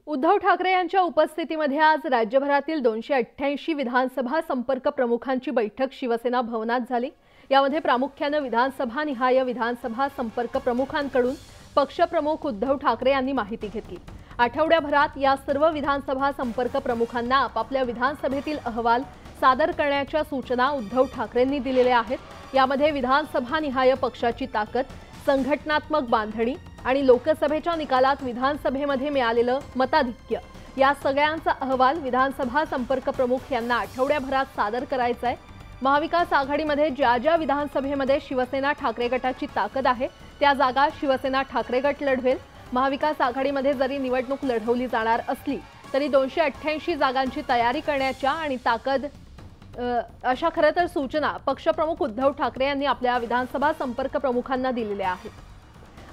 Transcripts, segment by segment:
उद्धव ठाकरे यांच्या उपस्थितीमध्ये आज राज्यभरातील 288 विधानसभा संपर्क प्रमुखांची बैठक शिवसेना भवनात झाली। यामध्ये प्रामुख्याने विधानसभा संपर्क प्रमुखांकडून पक्षप्रमुख उद्धव ठाकरे यांनी माहिती घेतली। आठवड्याभरात या सर्व विधानसभा संपर्क प्रमुखांना आपापल्या विधानसभेतील अहवाल सादर करण्याच्या सूचना उद्धव ठाकरेंनी दिलेल्या आहेत। यामध्ये विधानसभा पक्षाची ताकद, संघटनात्मक बांधणी आणि लोकसभेच्या निकालात विधानसभेमध्ये मिळालेलं मताधिक्य या सगळ्यांचा अहवाल विधानसभा संपर्क प्रमुख यांना आठवड्याभरात सादर करायचा आहे। महाविकास आघाडीमध्ये ज्या विधानसभेमध्ये शिवसेना ठाकरे गटाची ताकद आहे त्या जागा शिवसेना ठाकरे गट लढवेल। महाविकास आघाडीमध्ये जरी निवडणूक लढवली जाणार असली तरी 288 जागांची तयारी करण्याच्या आणि ताकद अशा खरं तर सूचना पक्षप्रमुख उद्धव ठाकरे यांनी आपल्या विधानसभा संपर्क प्रमुखांना दिलेल्या आहेत।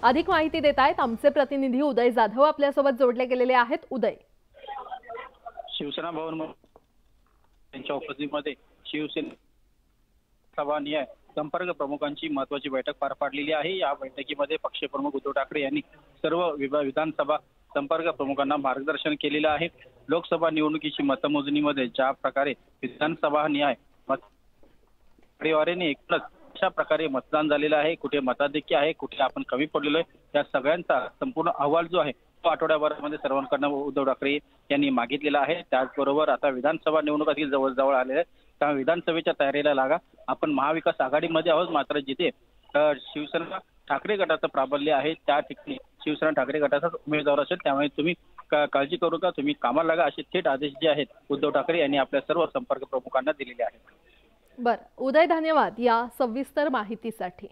अधिक माहिती देत आहेत आमचे प्रतिनिधी उदय जाधव आपल्यासोबत जोडले गेलेले आहेत। उदय, शिवसेना भवन यांच्या उपस्थितीमध्ये शिवसेना सभा न्याय संपर्क प्रमुखांची महत्त्वाची बैठक पार पाडलेली आहे। या बैठकीमध्ये पक्षप्रमुख उद्धव ठाकरे यांनी सर्व विधानसभा संपर्क प्रमुखांना मार्गदर्शन केलेलं आहे। लोकसभा निवडणुकीची मतमोजणीमध्ये ज्या प्रकारे विधानसभा न्याय परिवाराने एकच अशा प्रकारे मतदान झालेलं आहे, कुठे मताधिक्य आहे, कुठे आपण कमी पडलेलो आहे, या सगळ्यांचा संपूर्ण अहवाल जो आहे तो आठवड्याभरामध्ये सर्वांकडून उद्धव ठाकरे यांनी मागितलेला आहे। त्याचबरोबर आता विधानसभा निवडणुका जवळ आलेल्या आहेत, त्या विधानसभेच्या तयारीला लागा। आपण महाविकास आघाडीमध्ये आहोत, मात्र जिथे शिवसेना ठाकरे गटाचं प्राबल्य आहे त्या ठिकाणी शिवसेना ठाकरे गटाचाच उमेदवार असेल, त्यामुळे तुम्ही काळजी करू नका, तुम्ही कामाला लागा, असे थेट आदेश जे आहेत उद्धव ठाकरे यांनी आपल्या सर्व संपर्क प्रमुखांना दिलेले आहेत। बरं उदय, धन्यवाद या सविस्तर माहितीसाठी।